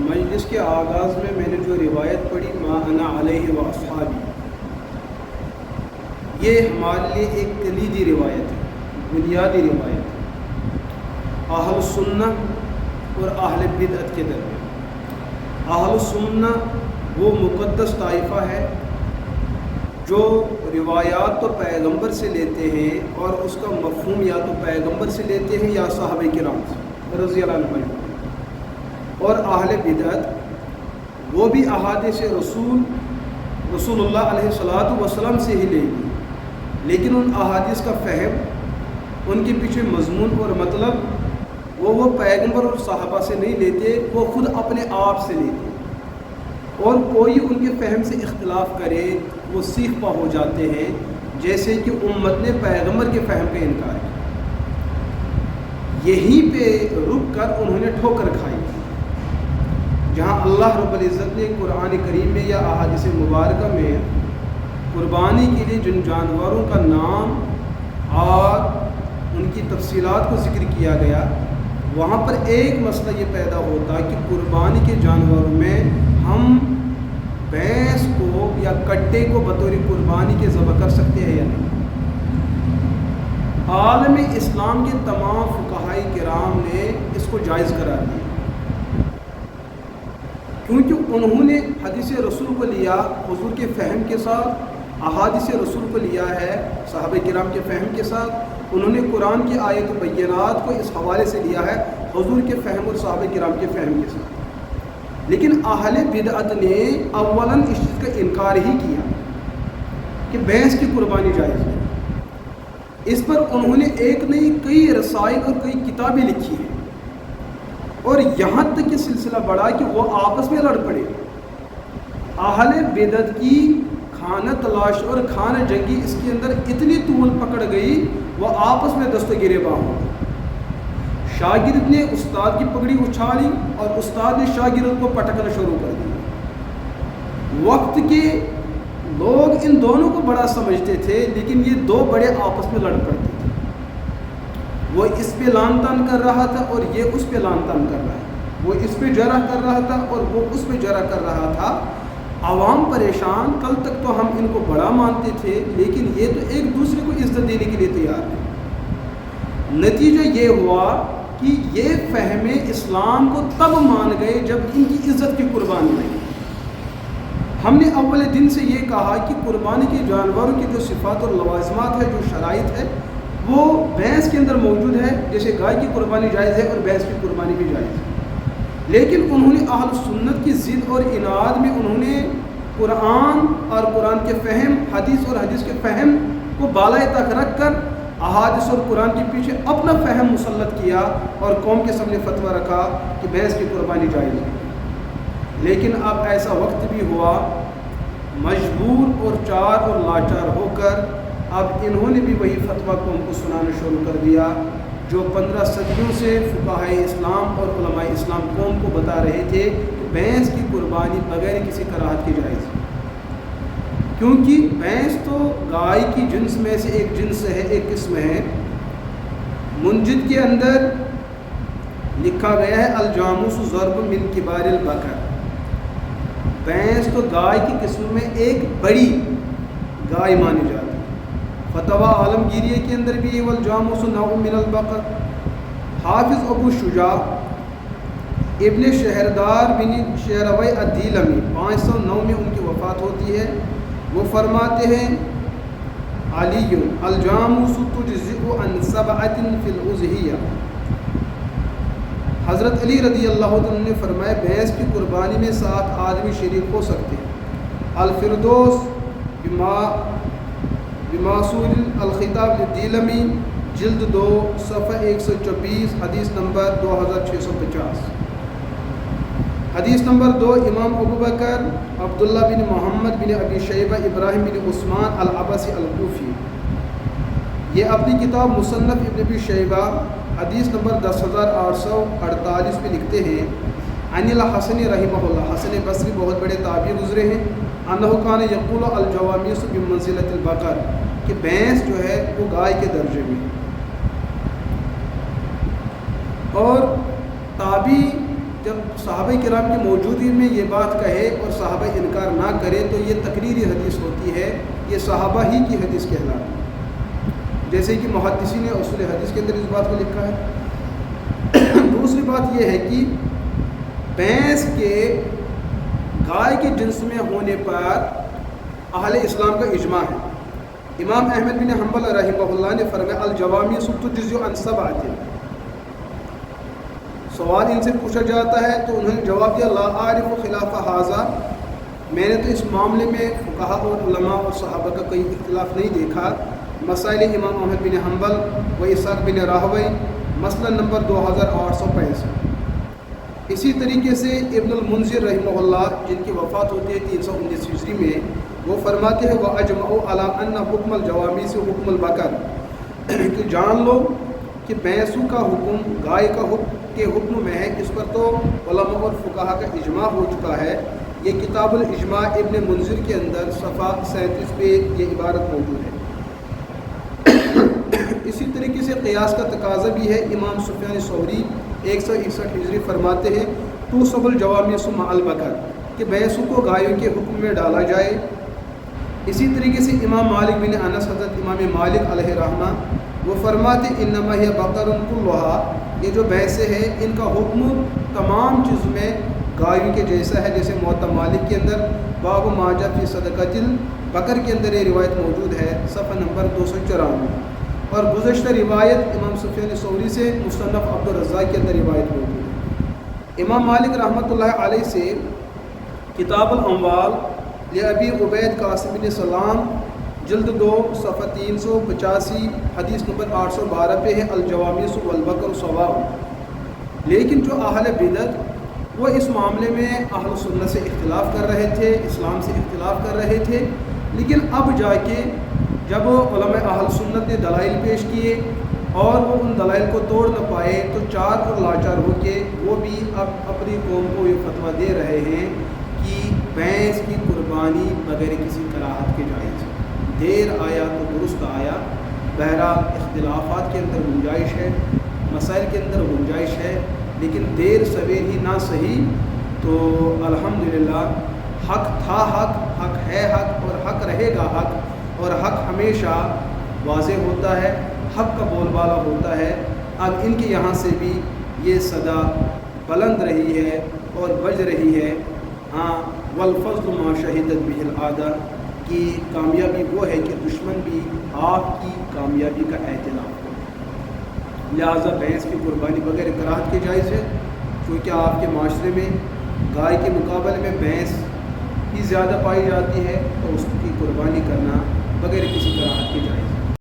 مجلس کے آغاز میں نے جو روایت پڑھی ما انا علیہ و اصحابی، یہ ہمارے لیے ایک کلیدی روایت ہے، بنیادی روایت ہے اہل سنت اور اہل بدعت کے درمیان۔ اہل سنت وہ مقدس طائفہ ہے جو روایات تو پیغمبر سے لیتے ہیں اور اس کا مفہوم یا تو پیغمبر سے لیتے ہیں یا صحابہ کرام سے رضی اللہ عنہ، اور اہل بدعت وہ بھی احادیث رسول اللہ علیہ الصلوۃ والسلام سے ہی لیں گے، لیکن ان احادیث کا فہم، ان کے پیچھے مضمون اور مطلب وہ پیغمبر اور صحابہ سے نہیں لیتے، وہ خود اپنے آپ سے لیتے، اور کوئی ان کے فہم سے اختلاف کرے وہ سیخ پا ہو جاتے ہیں، جیسے کہ امت نے پیغمبر کے فہم کا انکار کیا، یہیں پہ رک کر انہوں نے ٹھوکر کھائی، جہاں اللہ رب العزت نے قرآن کریم میں یا احادیث مبارکہ میں قربانی کے لیے جن جانوروں کا نام اور ان کی تفصیلات کو ذکر کیا گیا، وہاں پر ایک مسئلہ یہ پیدا ہوتا کہ قربانی کے جانوروں میں ہم بھینس کو یا کٹے کو بطور قربانی کے ذبح کر سکتے ہیں یا نہیں۔ عالم اسلام کے تمام فقہاء کرام نے اس کو جائز قرار دیا، کیونکہ انہوں نے حدیث رسول کو لیا حضور کے فہم کے ساتھ، احادیث رسول کو لیا ہے صحابہ کرام کے فہم کے ساتھ، انہوں نے قرآن کی آیت بینات کو اس حوالے سے لیا ہے حضور کے فہم اور صحابہ کرام کے فہم کے ساتھ، لیکن اہل بدعت نے اولاً اس چیز کا انکار ہی کیا کہ بھینس کی قربانی جائز ہے۔ اس پر انہوں نے ایک نہیں کئی رسائل اور کئی کتابیں لکھی ہیں، اور یہاں تک یہ سلسلہ بڑھا کہ وہ آپس میں لڑ پڑے۔ اہل بدعت کی خانہ تلاش اور خانہ جنگی اس کے اندر اتنی طول پکڑ گئی، وہ آپس میں دست گریباں ہو گئے۔ شاگرد نے استاد کی پگڑی اچھالی اور استاد نے شاگرد کو پٹکنا شروع کر دیا۔ وقت کے لوگ ان دونوں کو بڑا سمجھتے تھے، لیکن یہ دو بڑے آپس میں لڑ پڑتے تھے، وہ اس پہ لان تان کر رہا تھا اور یہ اس پہ لان تان کر رہا تھا، وہ اس پہ جرح کر رہا تھا اور وہ اس پہ جرح کر رہا تھا۔ عوام پریشان، کل تک تو ہم ان کو بڑا مانتے تھے، لیکن یہ تو ایک دوسرے کو عزت دینے کے لیے تیار ہے۔ نتیجہ یہ ہوا کہ یہ فہم اسلام کو تب مان گئے جب ان کی عزت کی قربانی نہیں۔ ہم نے اول دن سے یہ کہا کہ قربانی کے جانوروں کی جو صفات اور لوازمات ہے، جو شرائط ہے، وہ بھینس کے اندر موجود ہے، جیسے گائے کی قربانی جائز ہے اور بھینس کی قربانی بھی جائز ہے، لیکن انہوں نے اہل سنت کی ضد اور اناد میں انہوں نے قرآن اور قرآن کے فہم، حدیث اور حدیث کے فہم کو بالائے تک رکھ کر احادیث اور قرآن کے پیچھے اپنا فہم مسلط کیا اور قوم کے سامنے فتویٰ رکھا کہ بھینس کی قربانی جائز ہے۔ لیکن اب ایسا وقت بھی ہوا، مجبور اور چار اور لاچار ہو کر اب انہوں نے بھی وہی فتویٰ قوم کو سنانا شروع کر دیا جو 15 صدیوں سے فقہائے اسلام اور علماء اسلام قوم کو بتا رہے تھے کہ بھینس کی قربانی بغیر کسی کراہت کی جائز ہے، کیونکہ بھینس تو گائے کی جنس میں سے ایک جنس ہے، ایک قسم ہے۔ منجد کے اندر لکھا گیا ہے الجاموس ضرب من کبار البقر، بھینس تو گائے کی قسم میں ایک بڑی گائے مانی جاتی ہے۔ فتویٰ عالمگیریہ کے اندر بھی والجاموس نوع من البقر۔ حافظ ابو شجاع ابن شہردار بن شہروی الدیلمی 509 میں ان کی وفات ہوتی ہے، وہ فرماتے ہیں علی الجاموس تجزئ عن 7 فی الاضحیہ۔ حضرت علی رضی اللہ عنہ نے فرمایا بھینس کی قربانی میں 7 آدمی شریک ہو سکتے ہیں۔ الفردوس بماسور الخطاب للدیلمی جلد 2 صفحہ 124 حدیث نمبر 2650۔ حدیث نمبر 2 امام ابو بکر عبداللہ بن محمد بن ابی شیبہ ابراہیم بن عثمان العبسی الکوفی، یہ اپنی کتاب مصنف ابن ابی شیبہ حدیث نمبر 10848 میں لکھتے ہیں عن الحسن رحمہ اللہ، حسن بصری بہت بڑے تابعی گزرے ہیں، انہ کان یقول الجوامیس بمنزلۃ البقر، کہ بھینس جو ہے وہ گائے کے درجے میں، اور تابعی جب صحابہ کرام کی موجودگی میں یہ بات کہے اور صحابہ انکار نہ کرے تو یہ تقریری حدیث ہوتی ہے، یہ صحابہ ہی کی حدیث کہلاتی ہے، جیسے کہ محدثین نے اصول حدیث کے اندر اس بات کو لکھا ہے۔ دوسری بات یہ ہے کہ بھینس کے گائے کے جنس میں ہونے پر اہل اسلام کا اجماع ہے۔ امام احمد بن حنبل رحمہ اللہ نے فرمایا الجوامی تجزئ عن سبعۃ، سوال ان سے پوچھا جاتا ہے تو انہوں نے جواب دیا لا اعرف خلاف ھذا، میں نے تو اس معاملے میں فقہاء اور علماء اور صحابہ کا کوئی اختلاف نہیں دیکھا۔ مسائل امام احمد بن حنبل و اسحاق بن راہوی مسئلہ نمبر 2865۔ اسی طریقے سے ابن المنذر رحمہ اللہ جن کی وفات ہوتی ہے 319 عیسوی میں، وہ فرماتے ہیں وَأَجْمَعُوا عَلَىٰ أَنَّ حُکْمَ الْجَوَامِيسِ حُکْمُ الْبَقَرِ، کہ جان لو کہ بھینسوں کا حکم گائے کے حکم میں ہے، اس پر تو علماء اور فقہاء کا اجماع ہو چکا ہے۔ یہ کتاب الاجماع ابن منذر کے اندر صفحہ 37 پہ یہ عبارت موجود ہے۔ اسی طریقے سے قیاس کا تقاضا بھی ہے۔ امام سفیان ثوری 161 ہجری فرماتے ہیں توصب الجوامیس مع البقر، کہ بھینسوں کو گایوں کے حکم میں ڈالا جائے۔ اسی طریقے سے امام مالک بن انس حضرت امام مالک علیہ رحمہ وہ فرماتے انما ہی بقر کلھا، یہ جو بھینسیں ہیں ان کا حکم تمام چیز میں گایوں کے جیسا ہے، جیسے موطا مالک کے اندر باب ما جاء فی صدقۃ البقر کے اندر یہ روایت موجود ہے صفحہ نمبر 294، اور گزشتہ روایت امام سفیان ثوری سے مصنف عبد الرزاق کے اندر روایت موجود ہے۔ امام مالک رحمۃ اللہ علیہ سے کتاب الاموال لابی عبید قاسم بن سلام جلد 2 صفحہ 385 حدیث نمبر 812 پہ ہے الجوامیس والبقر سواء، لیکن جو اہل بدعت وہ اس معاملے میں اہل سنت سے اختلاف کر رہے تھے، اسلام سے اختلاف کر رہے تھے، لیکن اب جا کے جب علماء اہل سنت نے دلائل پیش کیے اور وہ ان دلائل کو توڑ نہ پائے تو چار اور لاچار ہو کے وہ بھی اب اپنی قوم کو یہ فتویٰ دے رہے ہیں کہ بھینس کی قربانی بغیر کسی کراہت کے جائز ہے۔ دیر آیا تو درست آیا، بہرحال اختلافات کے اندر گنجائش ہے، مسائل کے اندر گنجائش ہے، لیکن دیر سویر ہی نہ صحیح۔ تو الحمدللہ حق تھا حق، حق ہے حق، اور حق رہے گا حق، اور حق ہمیشہ واضح ہوتا ہے، حق کا بول بالا ہوتا ہے۔ اب ان کے یہاں سے بھی یہ صدا بلند رہی ہے اور بج رہی ہے، ہاں والفضل ما شہدت بہ العادہ، کی کامیابی وہ ہے کہ دشمن بھی آپ کی کامیابی کا اعتراف ہو۔ لہٰذا بھینس کی قربانی بغیر کراہت کے جائز ہے، کیونکہ آپ کے معاشرے میں گائے کے مقابلے میں بھینس ہی زیادہ پائی جاتی ہے، تو اس کی قربانی کرنا بغیر کسی